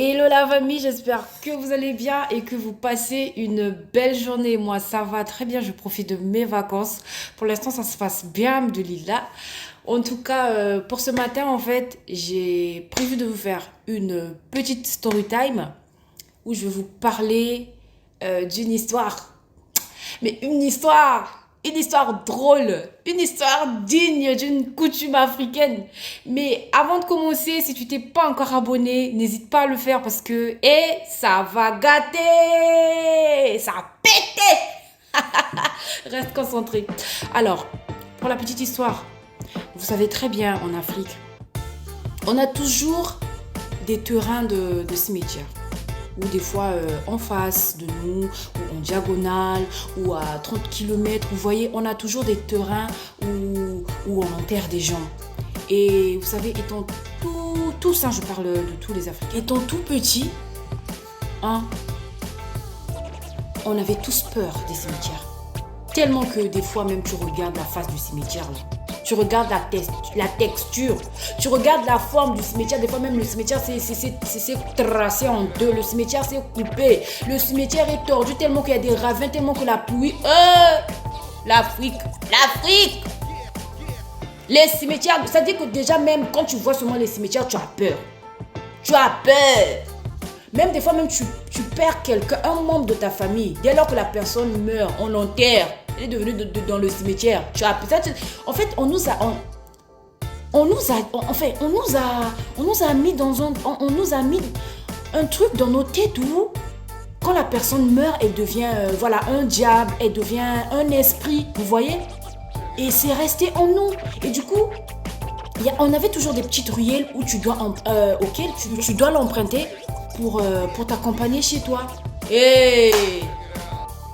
Hello la famille, j'espère que vous allez bien et que vous passez une belle journée. Moi, ça va très bien, je profite de mes vacances. Pour l'instant, ça se passe bien, de Lila. En tout cas, pour ce matin, en fait, j'ai prévu de vous faire une petite story time où je vais vous parler d'une histoire, mais une histoire drôle, une histoire digne d'une coutume africaine. Mais avant de commencer, si tu t'es pas encore abonné, n'hésite pas à le faire parce que, ça va gâter, ça va péter. Reste concentré. Alors, pour la petite histoire, vous savez très bien, en Afrique, on a toujours des terrains de cimetière ou des fois en face de nous, ou en diagonale, ou à 30 kilomètres. Vous voyez, on a toujours des terrains où on enterre des gens. Et vous savez, étant tous, hein, je parle de tous les Africains, étant tout petit, hein, on avait tous peur des cimetières. Tellement que des fois même tu regardes la face du cimetière là. Tu regardes la texture, tu regardes la forme du cimetière. Des fois même le cimetière c'est tracé en deux, le cimetière c'est coupé, le cimetière est tordu tellement qu'il y a des ravins, tellement que la pluie... L'Afrique, les cimetières, ça dit que déjà même quand tu vois seulement les cimetières, tu as peur. Tu as peur. Même des fois, même tu perds quelqu'un, un membre de ta famille. Dès lors que la personne meurt, on l'enterre. Elle est devenue dans le cimetière. Tu as peut-être... En fait, on nous a mis dans on nous a mis un truc dans nos têtes où, quand la personne meurt, elle devient, voilà, un diable, elle devient un esprit, vous voyez? Et c'est resté en nous. Et du coup, on avait toujours des petites ruelles où auxquelles tu dois l'emprunter pour t'accompagner chez toi. Et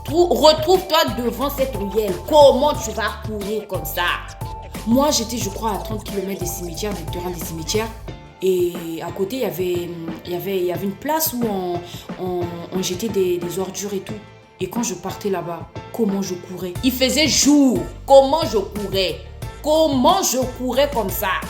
retrouve-toi devant cette ruelle. Comment tu vas courir comme ça? Moi, j'étais, je crois, à 30 kilomètres des cimetières, des terrains des cimetières. Et à côté, il y avait une place où on jetait des ordures et tout. Et quand je partais là-bas, comment je courais? Il faisait jour. Comment je courais? Comment je courais comme ça?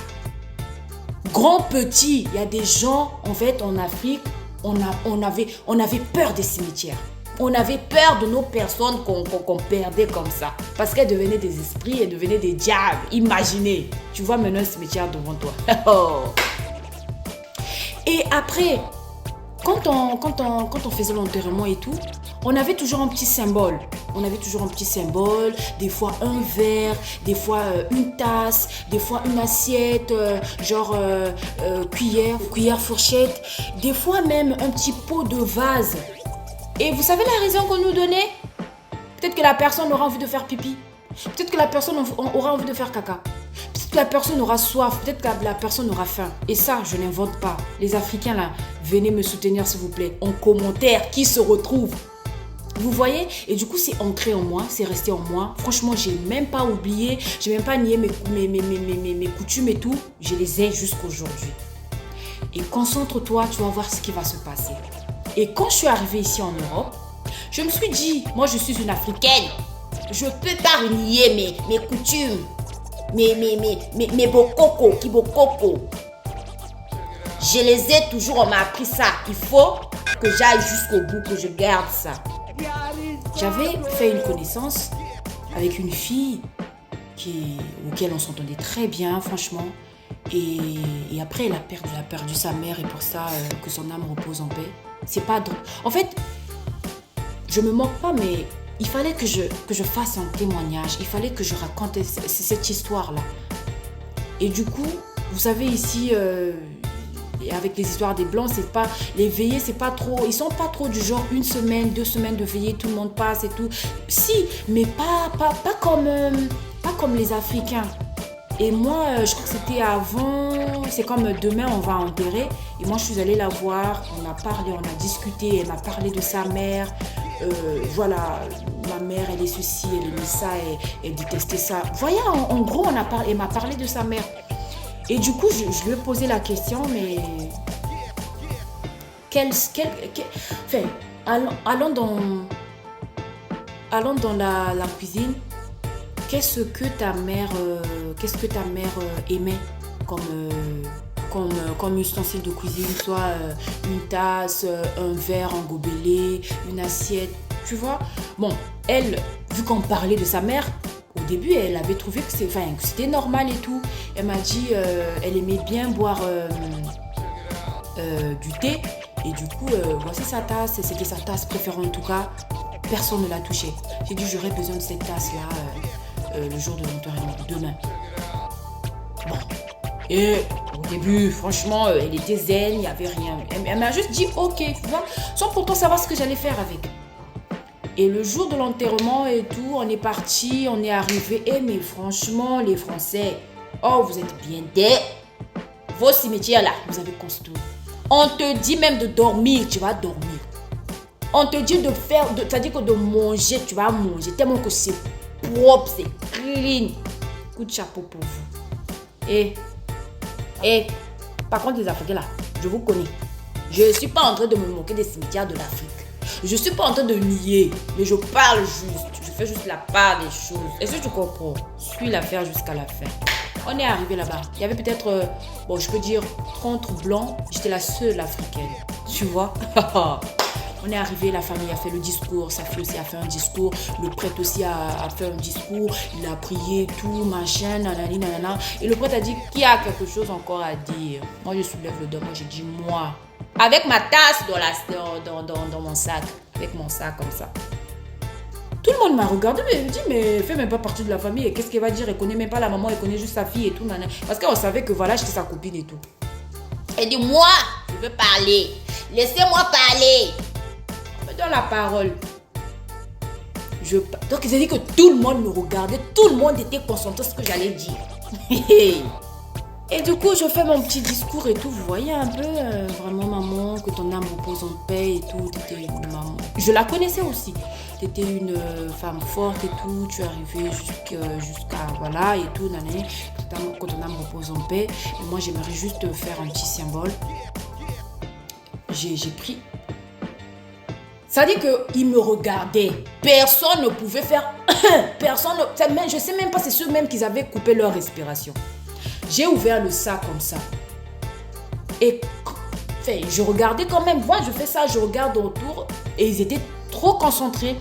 Grand, petit, il y a des gens, en fait, en Afrique, on avait peur des cimetières. On avait peur de nos personnes qu'on perdait comme ça. Parce qu'elles devenaient des esprits, elles devenaient des diables. Imaginez, tu vois maintenant un cimetière devant toi. Et après, quand on faisait l'enterrement et tout, on avait toujours un petit symbole. Des fois un verre, des fois une tasse, des fois une assiette, cuillère, fourchette, des fois même un petit pot de vase. Et vous savez la raison qu'on nous donnait? Peut-être que la personne aura envie de faire pipi. Peut-être que la personne aura envie de faire caca. Peut-être que la personne aura soif. Peut-être que la personne aura faim. Et ça, je n'invente pas. Les Africains là, venez me soutenir s'il vous plaît. En commentaire, qui se retrouve? Vous voyez? Et du coup, c'est ancré en moi, c'est resté en moi. Franchement, j'ai même pas oublié, j'ai même pas nié mes coutumes et tout. Je les ai jusqu'aujourd'hui. Et concentre-toi, tu vas voir ce qui va se passer. Et quand je suis arrivée ici en Europe, je me suis dit, moi je suis une Africaine. Je peux pas renier mes coutumes, mes bokoko, kibokoko. Je les ai toujours, on m'a appris ça. Il faut que j'aille jusqu'au bout, que je garde ça. J'avais fait une connaissance avec une fille auquel on s'entendait très bien, franchement. Et après, elle a perdu sa mère et pour ça, que son âme repose en paix. C'est pas drôle. En fait, je me moque pas, mais il fallait que je fasse un témoignage. Il fallait que je raconte cette histoire-là. Et du coup, vous savez ici, avec les histoires des blancs, c'est pas les veillées, c'est pas trop, ils sont pas trop du genre 1 semaine, 2 semaines de veillées, tout le monde passe et tout. Si, mais pas comme les Africains. Et moi, je crois que c'était avant, c'est comme demain on va enterrer. Et moi je suis allée la voir, on a parlé, on a discuté, elle m'a parlé de sa mère. Voilà, ma mère elle est ceci, elle aimait ça, elle détestait ça. Voyez, en gros, elle m'a parlé de sa mère. Et du coup, je lui ai posé la question, mais enfin, allons dans la cuisine. Qu'est-ce que ta mère aimait comme comme ustensile de cuisine, soit une tasse, un verre en gobelet, une assiette, tu vois. Bon, elle, vu qu'on parlait de sa mère, au début, elle avait trouvé que c'était normal et tout. Elle m'a dit, elle aimait bien boire du thé. Et du coup, voici sa tasse. C'était sa tasse préférée en tout cas. Personne ne l'a touchée. J'ai dit, j'aurais besoin de cette tasse-là le jour de l'enterrement, demain. Bon. Et au début, franchement, elle était zen, il n'y avait rien. Elle m'a juste dit, ok, tu vois, sans pourtant savoir ce que j'allais faire avec. Et le jour de l'enterrement et tout, on est parti, on est arrivé. Mais franchement, les Français, oh, vous êtes bien des. Vos cimetières là, vous avez construit. On te dit même de dormir, tu vas dormir. On te dit de faire, c'est-à-dire que de manger, tu vas manger. Tellement que c'est propre, c'est clean. Coup de chapeau pour vous. Et, par contre, les Africains là, je vous connais. Je ne suis pas en train de me moquer des cimetières de l'Afrique. Je ne suis pas en train de nier, mais je parle juste. Je fais juste la part des choses. Est-ce que tu comprends? Suis l'affaire jusqu'à la fin. On est arrivé là-bas. Il y avait peut-être, je peux dire 30 blancs. J'étais la seule africaine. Tu vois? On est arrivé, la famille a fait le discours. Sa fille aussi a fait un discours. Le prêtre aussi a fait un discours. Il a prié, tout, machin, nanani, nanana. Et le prêtre a dit, qui a quelque chose encore à dire? Moi, je soulève le dos. Moi, j'ai dit, moi. Avec ma tasse dans mon sac. Avec mon sac comme ça. Tout le monde m'a regardé, mais elle me dit, mais elle fait même pas partie de la famille. Et qu'est-ce qu'elle va dire? Elle connaît même pas la maman, elle connaît juste sa fille et tout. Nanana. Parce qu'on savait que voilà, j'étais sa copine et tout. Elle dit, moi, je veux parler. Laissez-moi parler. Elle me donne la parole. Donc, ils ont dit que tout le monde me regardait. Tout le monde était concentré sur ce que j'allais dire. Et du coup, je fais mon petit discours et tout. Vous voyez un peu, vraiment, maman, que ton âme repose en paix et tout. T'étais une maman. Je la connaissais aussi. T'étais une femme forte et tout. Tu es arrivée jusqu'à voilà et tout. Nanana, que ton âme repose en paix. Et moi, j'aimerais juste faire un petit symbole. J'ai pris. Ça dit qu'il me regardait. Personne ne pouvait faire. Personne. Je sais même pas, c'est sûr même qu'ils avaient coupé leur respiration. J'ai ouvert le sac comme ça. Et je regardais quand même. Moi, je fais ça, je regarde autour. Et ils étaient trop concentrés.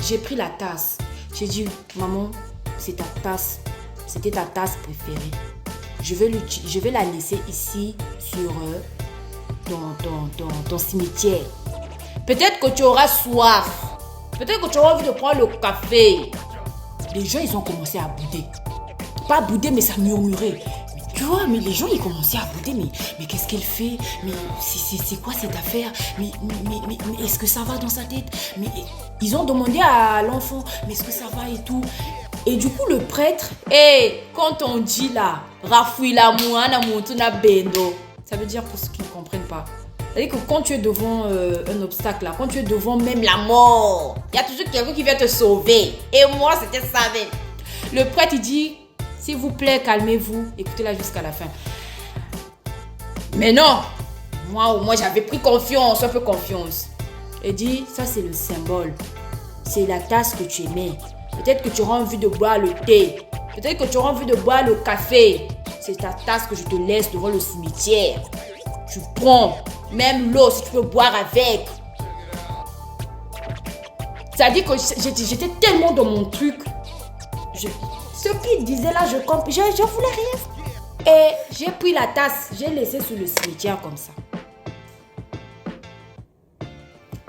J'ai pris la tasse. J'ai dit, maman, c'est ta tasse. C'était ta tasse préférée. Je vais la laisser ici sur ton cimetière. Peut-être que tu auras soif. Peut-être que tu auras envie de prendre le café. Les gens, ils ont commencé à bouder. Pas bouder, mais ça murmurait. Tu vois, mais les gens, ils commençaient à bouder. Mais qu'est-ce qu'elle fait? Mais c'est quoi cette affaire? Mais est-ce que ça va dans sa tête? Mais ils ont demandé à l'enfant, mais est-ce que ça va et tout? Et du coup, le prêtre, quand on dit là, Rafouila Mouana Moutuna Bendo, ça veut dire pour ceux qui ne comprennent pas. C'est-à-dire que quand tu es devant un obstacle, là, quand tu es devant même la mort, il y a toujours quelqu'un qui vient te sauver. Et moi, c'était ça. Le prêtre, il dit, s'il vous plaît, calmez-vous, écoutez-la jusqu'à la fin. Mais non, moi j'avais pris confiance, un peu confiance. Il dit, ça c'est le symbole. C'est la tasse que tu aimais. Peut-être que tu auras envie de boire le thé. Peut-être que tu auras envie de boire le café. C'est ta tasse que je te laisse devant le cimetière. Tu prends, même l'eau si tu peux boire avec. Ça dit que j'étais tellement dans mon truc. Ce qu'il disait là, je voulais rien. Et j'ai pris la tasse, j'ai laissé sur le cimetière comme ça.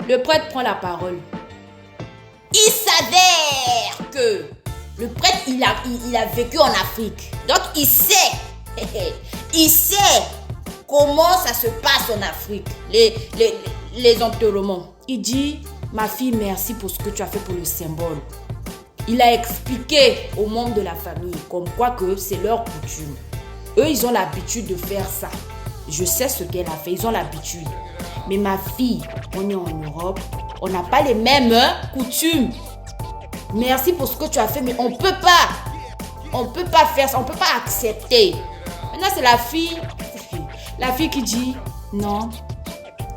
Le prêtre prend la parole. Il s'avère que le prêtre, il a vécu en Afrique. Donc, il sait comment ça se passe en Afrique, les enterrements. Il dit, ma fille, merci pour ce que tu as fait pour le symbole. Il a expliqué aux membres de la famille comme quoi que c'est leur coutume. Eux, ils ont l'habitude de faire ça. Je sais ce qu'elle a fait, ils ont l'habitude. Mais ma fille, on est en Europe, on n'a pas les mêmes coutumes. Merci pour ce que tu as fait, mais on ne peut pas faire ça, on ne peut pas accepter. Maintenant, c'est la fille qui dit non.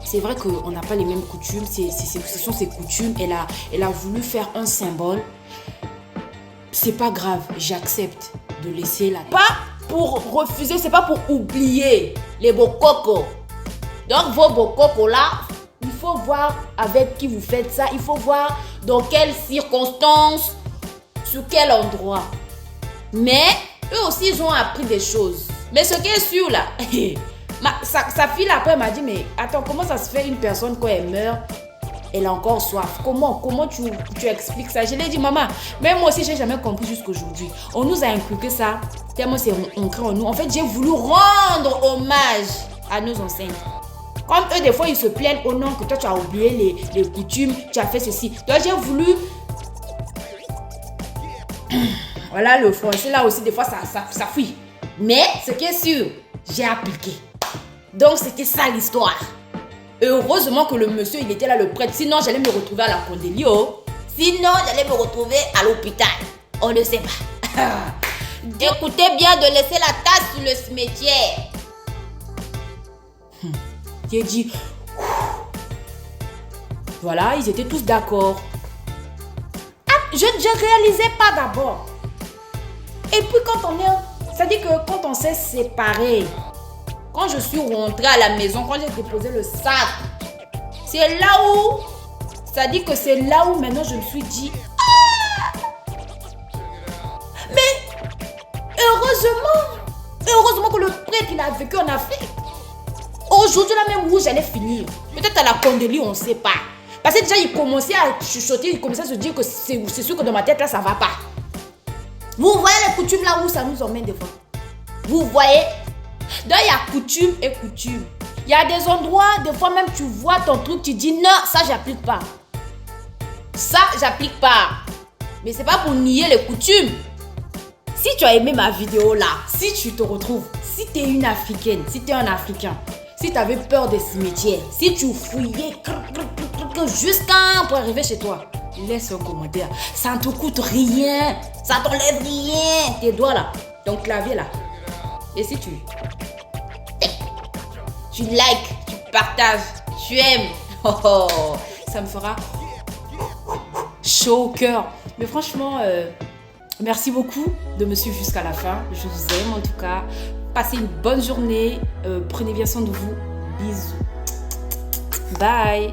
C'est vrai qu'on n'a pas les mêmes coutumes, ce sont ses coutumes. Elle a voulu faire un symbole. C'est pas grave, j'accepte de laisser la... Pas pour refuser, c'est pas pour oublier les bokoko. Donc vos bokoko là, il faut voir avec qui vous faites ça. Il faut voir dans quelles circonstances, sur quel endroit. Mais eux aussi, ils ont appris des choses. Mais ce qui est sûr là, sa fille là, après m'a dit, mais attends, comment ça se fait une personne quand elle meurt, elle a encore soif? Comment tu expliques ça? Je lui ai dit, maman, même moi aussi, j'ai jamais compris jusqu'aujourd'hui. On nous a inculqué ça, tellement c'est ancré en nous. En fait, j'ai voulu rendre hommage à nos ancêtres. Comme eux, des fois, ils se plaignent, oh non, que toi, tu as oublié les coutumes, tu as fait ceci. Donc, j'ai voulu... Voilà, le français, là aussi, des fois, ça fuit. Mais, ce qui est sûr, j'ai appliqué. Donc, c'était ça l'histoire. Heureusement que le monsieur, il était là, le prêtre. Sinon, j'allais me retrouver à la Condélio. Sinon, j'allais me retrouver à l'hôpital. On ne sait pas. Écoutez bien de laisser la tasse sur le cimetière. J'ai dit... Voilà, ils étaient tous d'accord. Ah, je ne réalisais pas d'abord. Et puis quand on est... C'est-à-dire que quand on s'est séparés, quand je suis rentrée à la maison, quand j'ai déposé le sac, c'est là où... C'est-à-dire que c'est là où maintenant je me suis dit... Ah! Mais heureusement que le prêtre il a vécu en Afrique. Aujourd'hui, là même où j'allais finir. Peut-être à la Condélie, on ne sait pas. Parce que déjà, il commençait à chuchoter, il commençait à se dire que c'est sûr que dans ma tête, là, ça ne va pas. Vous voyez les coutumes là où ça nous emmène des fois. Vous voyez? Donc, il y a coutume et coutume. Il y a des endroits, des fois même, tu vois ton truc, tu dis non, ça, j'applique pas. Ça, j'applique pas. Mais c'est pas pour nier les coutumes. Si tu as aimé ma vidéo là, si tu te retrouves, si tu es une Africaine, si tu es un Africain, si tu avais peur des cimetières, si tu fouillais jusqu'à pour arriver chez toi, laisse un commentaire. Ça ne te coûte rien. Ça t'enlève rien. Tes doigts là, ton clavier là. Et si tu likes, tu partages, tu aimes, ça me fera chaud au cœur. Mais franchement, merci beaucoup de me suivre jusqu'à la fin. Je vous aime en tout cas. Passez une bonne journée. Prenez bien soin de vous. Bisous. Bye.